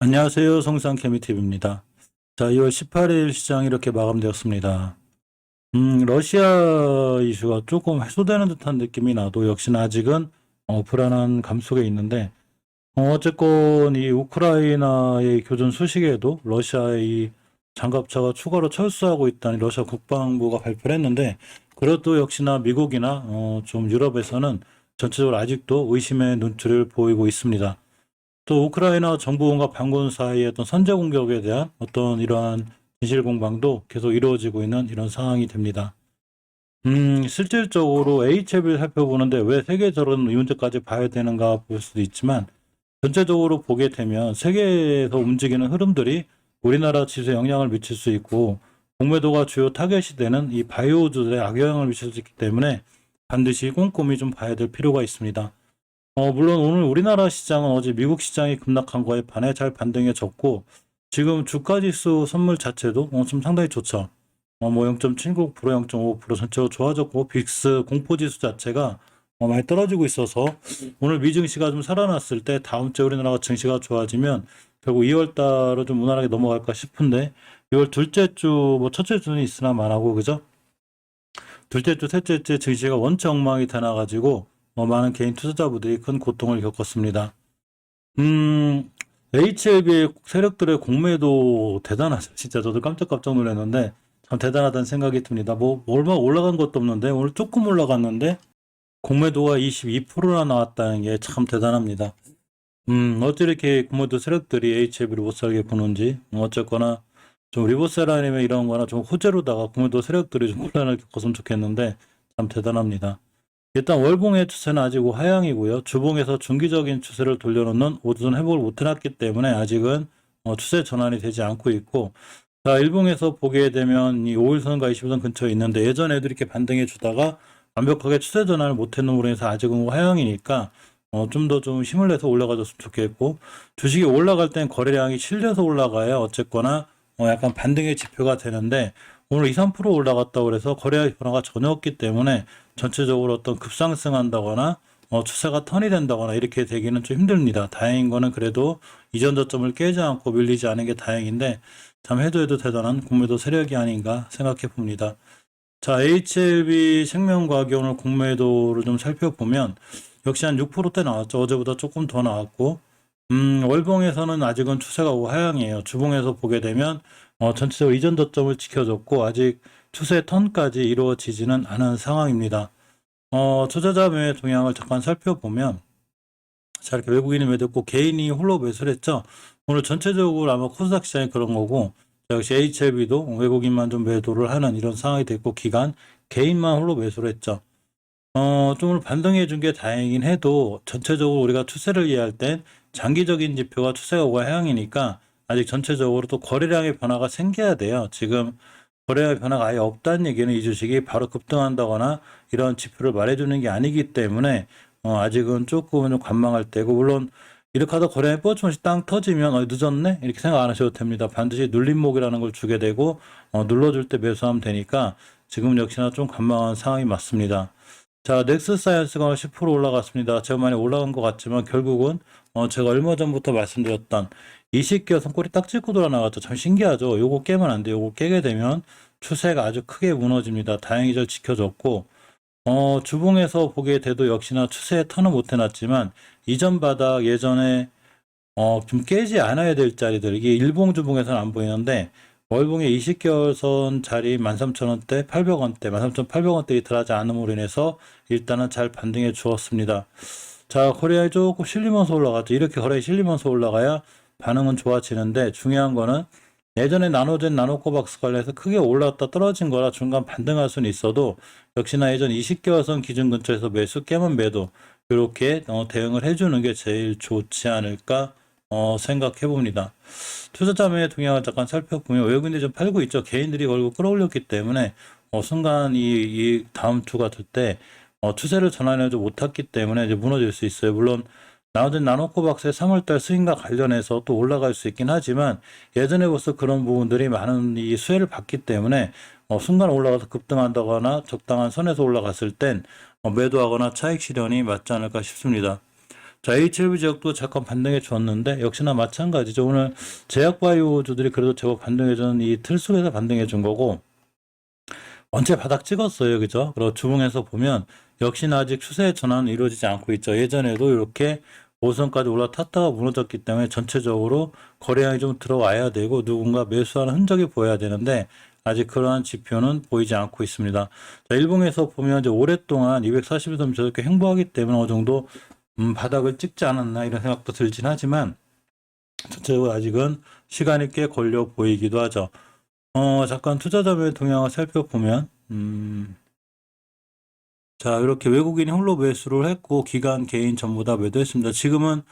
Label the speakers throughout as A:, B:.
A: 안녕하세요. 성상케미TV입니다. 자, 2월 18일 시장이 이렇게 마감되었습니다. 러시아 이슈가 조금 해소되는 듯한 느낌이 나도 역시나 아직은 불안한 감 속에 있는데, 어쨌건 이 우크라이나의 교전 소식에도 러시아의 이 장갑차가 추가로 철수하고 있다는 러시아 국방부가 발표를 했는데, 그래도 역시나 미국이나 좀 유럽에서는 전체적으로 아직도 의심의 눈초리를 보이고 있습니다. 또 우크라이나 정부군과 반군 사이의 어떤 선제 공격에 대한 어떤 이러한 진실 공방도 계속 이루어지고 있는 이런 상황이 됩니다. 실질적으로 HLB를 살펴보는데 왜 세계적으로 이 문제까지 봐야 되는가 볼 수도 있지만, 전체적으로 보게 되면 세계에서 움직이는 흐름들이 우리나라 지수에 영향을 미칠 수 있고, 공매도가 주요 타겟이 되는 이 바이오주들에 악영향을 미칠 수 있기 때문에 반드시 꼼꼼히 좀 봐야 될 필요가 있습니다. 물론 오늘 우리나라 시장은 어제 미국 시장이 급락한 거에 반해 잘 반등해졌고, 지금 주가지수 선물 자체도 좀 상당히 좋죠. 뭐 0.79%, 0.5% 전체로 좋아졌고, 빅스 공포지수 자체가 많이 떨어지고 있어서 오늘 미증시가 좀 살아났을 때 다음 주에 우리나라가 증시가 좋아지면 결국 2월 달로 좀 무난하게 넘어갈까 싶은데, 6월 둘째 주, 뭐 첫째 주는 있으나 마나고, 그죠? 둘째 주, 셋째 주 증시가 원체 엉망이 되나가지고 많은 개인 투자자분들이 큰 고통을 겪었습니다. HLB의 세력들의 공매도 대단하죠. 진짜 저도 깜짝깜짝 놀랐는데 참 대단하다는 생각이 듭니다. 뭐 얼마 올라간 것도 없는데 오늘 조금 올라갔는데 공매도가 22%나 나왔다는 게 참 대단합니다. 어찌 이렇게 공매도 세력들이 HLB를 못 살게 보는지, 어쨌거나 좀 리버셀아니면 이런 거나 좀 호재로다가 공매도 세력들이 좀 혼란을 겪었으면 좋겠는데 참 대단합니다. 일단 월봉의 추세는 아직 하향이고요. 주봉에서 중기적인 추세를 돌려놓는 오전 회복을 못 해놨기 때문에 아직은 추세 전환이 되지 않고 있고, 자, 일봉에서 보게 되면 이 5일선과 20일선 근처에 있는데 예전에도 이렇게 반등해 주다가 완벽하게 추세 전환을 못 해놓은 으로 해서 아직은 하향이니까 좀 더 좀 힘을 내서 올라가줬으면 좋겠고, 주식이 올라갈 땐 거래량이 실려서 올라가야 어쨌거나 약간 반등의 지표가 되는데, 오늘 2, 3% 올라갔다고 그래서 거래 변화가 전혀 없기 때문에 전체적으로 어떤 급상승한다거나 추세가 턴이 된다거나 이렇게 되기는 좀 힘듭니다. 다행인 거는 그래도 이전 저점을 깨지 않고 밀리지 않은 게 다행인데, 참 해도 대단한 공매도 세력이 아닌가 생각해 봅니다. 자, HLB 생명과학이 오늘 공매도를 좀 살펴보면 역시 한 6%대 나왔죠. 어제보다 조금 더 나왔고, 월봉에서는 아직은 추세가 하향이에요. 주봉에서 보게 되면 전체적으로 이전 저점을 지켜줬고 아직 추세 턴까지 이루어지지는 않은 상황입니다. 투자자 매매 동향을 잠깐 살펴보면, 자, 이렇게 외국인이 매도했고 개인이 홀로 매수를 했죠. 오늘 전체적으로 아마 코스닥 시장이 그런 거고, 역시 HLB도 외국인만 좀 매도를 하는 이런 상황이 됐고, 기간 개인만 홀로 매수를 했죠. 좀 반등해 준 게 다행이긴 해도 전체적으로 우리가 추세를 이해할 땐 장기적인 지표가 추세가 하향이니까 아직 전체적으로 또 거래량의 변화가 생겨야 돼요. 지금 거래량의 변화가 아예 없다는 얘기는 이 주식이 바로 급등한다거나 이런 지표를 말해주는 게 아니기 때문에 아직은 조금은 좀 관망할 때고, 물론 이렇게 하다 거래량이 뻗치면서 땅 터지면 늦었네? 이렇게 생각 안 하셔도 됩니다. 반드시 눌림목이라는 걸 주게 되고 눌러줄 때 매수하면 되니까 지금 역시나 좀 관망한 상황이 맞습니다. 자, 넥스사이언스가 오늘 10% 올라갔습니다. 제가 많이 올라간 것 같지만 결국은 제가 얼마 전부터 말씀드렸던 20개월 손꼬리 딱 찍고 돌아 나갔죠. 참 신기하죠. 요거 깨면 안 돼요. 요거 깨게 되면 추세가 아주 크게 무너집니다. 다행히 잘 지켜졌고, 주봉에서 보게 돼도 역시나 추세에 턴을 못 해놨지만 이전 바닥 예전에 좀 깨지 않아야 될 자리들, 이게 일봉 주봉에서는 안 보이는데 월봉의 20개월 선 자리 13,000원대, 800원대, 13,800원대 이탈하지 않음으로 인해서 일단은 잘 반등해 주었습니다. 자, 거래량이 조금 실리면서 올라갔죠. 이렇게 거래량이 실리면서 올라가야 반응은 좋아지는데, 중요한 거는 예전에 나노젠 나노코박스 관련해서 크게 올랐다 떨어진 거라 중간 반등할 수는 있어도 역시나 예전 20개월 선 기준 근처에서 매수 깨면 매도 이렇게 대응을 해주는 게 제일 좋지 않을까 생각해 봅니다. 투자자 매매 동향을 잠깐 살펴보면 외국인들이 좀 팔고 있죠. 개인들이 걸고 끌어올렸기 때문에 순간 이 다음 주가 될 때 추세를 전환하지 못했기 때문에 이제 무너질 수 있어요. 물론 나머진 나노코박스의 3월달 수익과 관련해서 또 올라갈 수 있긴 하지만 예전에 벌써 그런 부분들이 많은 이 수혜를 받기 때문에 순간 올라가서 급등한다거나 적당한 선에서 올라갔을 땐 매도하거나 차익 실현이 맞지 않을까 싶습니다. 자, HLB 제약도 잠깐 반등해 줬는데 역시나 마찬가지죠. 오늘 제약바이오주들이 그래도 제법 반등해 준 이 틀 속에서 반등해 준 거고 원체 바닥 찍었어요. 그죠? 그리고 주봉에서 보면 역시나 아직 추세의 전환은 이루어지지 않고 있죠. 예전에도 이렇게 5선까지 올라탔다가 무너졌기 때문에 전체적으로 거래량이 좀 들어와야 되고 누군가 매수하는 흔적이 보여야 되는데 아직 그러한 지표는 보이지 않고 있습니다. 자, 일봉에서 보면 이제 오랫동안 240선 저렇게 횡보하기 때문에 어느 정도 바닥을 찍지 않았나 이런 생각도 들긴 하지만 전체적으로 아직은 시간이 꽤 걸려 보이기도 하죠. 잠깐 투자자별 동향을 살펴보면, 자, 이렇게 외국인이 홀로 매수를 했고, 기관, 개인 전부 다 매도했습니다. 지금은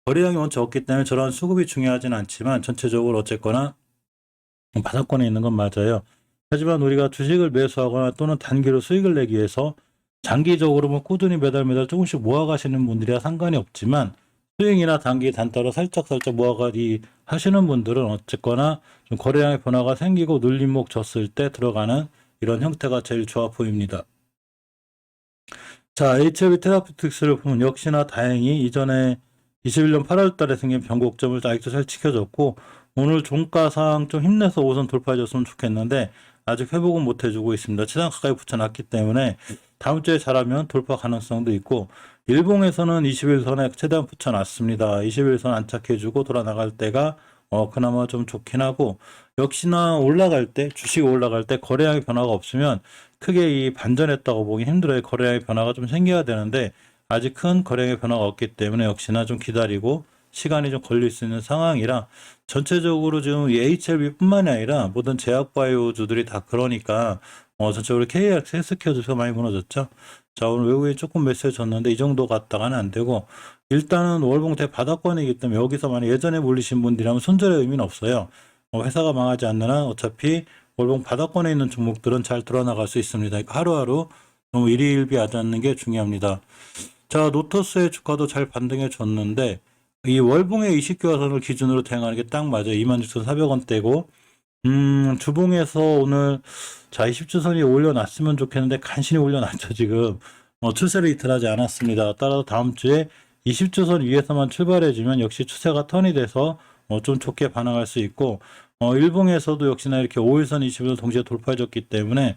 A: 거래량이 원체 없기 때문에 저런 수급이 중요하진 않지만, 전체적으로 어쨌거나 바닥권에 있는 건 맞아요. 하지만 우리가 주식을 매수하거나 또는 단기로 수익을 내기 위해서 장기적으로 뭐 꾸준히 매달 조금씩 모아가시는 분들이야 상관이 없지만, 수익이나 단기 단타로 살짝 모아가기 하시는 분들은 어쨌거나 좀 거래량의 변화가 생기고 눌림목 졌을 때 들어가는 이런 형태가 제일 좋아 보입니다. 자, HLB 테라피틱스를 보면 역시나 다행히 이전에 21년 8월 달에 생긴 변곡점을 아직도 잘 지켜줬고 오늘 종가상 좀 힘내서 5선 돌파해줬으면 좋겠는데 아직 회복은 못 해주고 있습니다. 최단 가까이 붙여놨기 때문에 다음 주에 잘하면 돌파 가능성도 있고 일봉에서는 21선에 최대한 붙여놨습니다. 21선 안착해주고 돌아나갈 때가 그나마 좀 좋긴 하고 역시나 올라갈 때 주식 올라갈 때 거래량의 변화가 없으면 크게 이 반전했다고 보기 힘들어요. 거래량의 변화가 좀 생겨야 되는데 아직 큰 거래량의 변화가 없기 때문에 역시나 좀 기다리고 시간이 좀 걸릴 수 있는 상황이라 전체적으로 지금 이 HLB뿐만이 아니라 모든 제약바이오주들이 다 그러니까 전체적으로 KRX, 헬스케어주가 많이 무너졌죠. 자, 오늘 외국인이 조금 메시지 줬는데 이 정도 갔다가는 안 되고 일단은 월봉 대바닥권이기 때문에 여기서 만약 예전에 몰리신 분들이라면 손절의 의미는 없어요. 회사가 망하지 않는 한 어차피 월봉 바닥권에 있는 종목들은 잘 돌아나갈 수 있습니다. 그러니까 하루하루 너무 일희일비하지 않는 게 중요합니다. 자, 노터스의 주가도 잘 반등해 줬는데 이 월봉의 20개화선을 기준으로 대응하는 게 딱 맞아요. 26,400원대고 주봉에서 오늘 자 20주선이 올려놨으면 좋겠는데 간신히 올려놨죠. 지금 추세를 이탈하지 않았습니다. 따라서 다음 주에 20주선 위에서만 출발해주면 역시 추세가 턴이 돼서 좀 좋게 반응할 수 있고 일봉에서도 역시나 이렇게 5일선 20을 동시에 돌파해줬기 때문에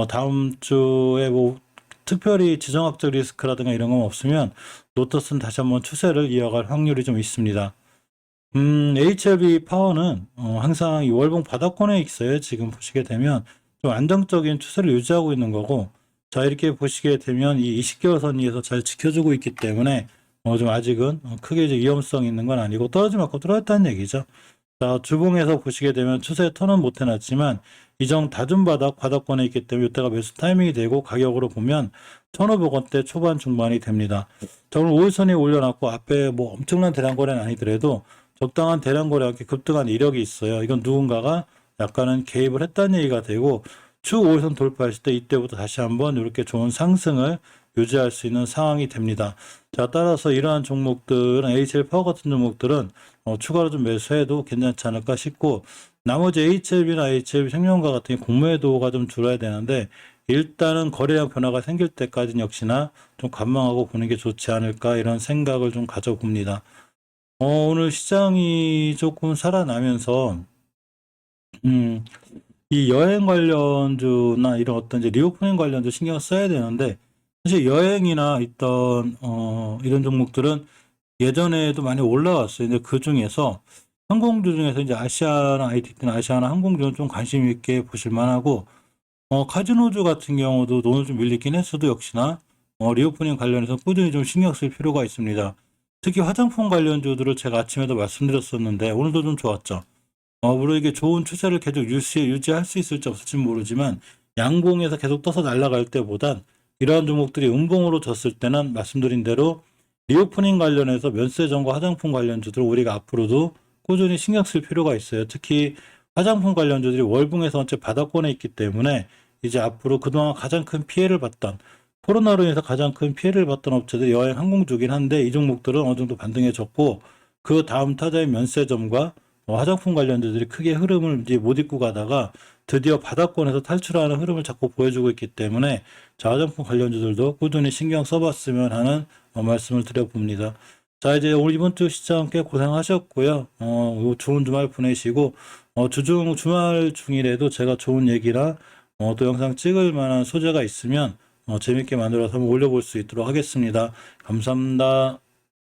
A: 다음 주에 뭐 특별히 지정학적 리스크라든가 이런 건 없으면 노터스는 다시 한번 추세를 이어갈 확률이 좀 있습니다. HLB 파워는 항상 이 월봉 바닥권에 있어요. 지금 보시게 되면 좀 안정적인 추세를 유지하고 있는 거고 자 이렇게 보시게 되면 이 20개월 선 위에서 잘 지켜주고 있기 때문에 좀 아직은 크게 이제 위험성 있는 건 아니고 떨어지면 아까 떨어졌다는 얘기죠. 자 주봉에서 보시게 되면 추세 턴은 못 해놨지만 이정 다준 바닥권에 있기 때문에 이때가 매수 타이밍이 되고 가격으로 보면 1,500원대 초반 중반이 됩니다. 자 오늘 5일선이 올려놨고 앞에 뭐 엄청난 대량 거래는 아니더라도 적당한 대량 거래와 함께 급등한 이력이 있어요. 이건 누군가가 약간은 개입을 했다는 얘기가 되고 추 5일선 돌파했을 때 이때부터 다시 한번 이렇게 좋은 상승을 유지할 수 있는 상황이 됩니다. 자 따라서 이러한 종목들은 HL 파워 같은 종목들은 추가로 좀 매수해도 괜찮지 않을까 싶고 나머지 HLB나 HLB 생명과 같은 공매도가 좀 줄어야 되는데 일단은 거래량 변화가 생길 때까지는 역시나 좀 관망하고 보는 게 좋지 않을까 이런 생각을 좀 가져봅니다. 오늘 시장이 조금 살아나면서 이 여행 관련주나 이런 어떤 이제 리오프닝 관련주 신경 써야 되는데 사실 여행이나 있던 이런 종목들은 예전에도 많이 올라왔어요. 근데 그 중에서 항공주 중에서 이제 아시아나 IT나 아시아나 항공주는 좀 관심 있게 보실 만하고 카지노주 같은 경우도 오늘 좀 밀리긴 했어도 역시나 리오프닝 관련해서 꾸준히 좀 신경 쓸 필요가 있습니다. 특히 화장품 관련주들을 제가 아침에도 말씀드렸었는데 오늘도 좀 좋았죠. 물론 이게 좋은 추세를 계속 유지할 수 있을지 없을지 모르지만 양봉에서 계속 떠서 날아갈 때보단 이러한 종목들이 음봉으로 졌을 때는 말씀드린 대로 리오프닝 관련해서 면세점과 화장품 관련주들 우리가 앞으로도 꾸준히 신경 쓸 필요가 있어요. 특히 화장품 관련주들이 월봉에서 언제 바닥권에 있기 때문에 이제 앞으로 그동안 가장 큰 피해를 봤던 코로나로 인해서 가장 큰 피해를 봤던 업체들이 여행 항공주긴 한데 이 종목들은 어느 정도 반등해졌고 그 다음 타자의 면세점과 화장품 관련주들이 크게 흐름을 이제 못 잇고 가다가 드디어 바닥권에서 탈출하는 흐름을 자꾸 보여주고 있기 때문에 자 화장품 관련주들도 꾸준히 신경 써봤으면 하는 말씀을 드려봅니다. 자, 이제 오늘 이번 주 시장 꽤 고생하셨고요. 요 좋은 주말 보내시고, 주말 중이라도 제가 좋은 얘기랑, 또 영상 찍을 만한 소재가 있으면, 재밌게 만들어서 한번 올려볼 수 있도록 하겠습니다. 감사합니다.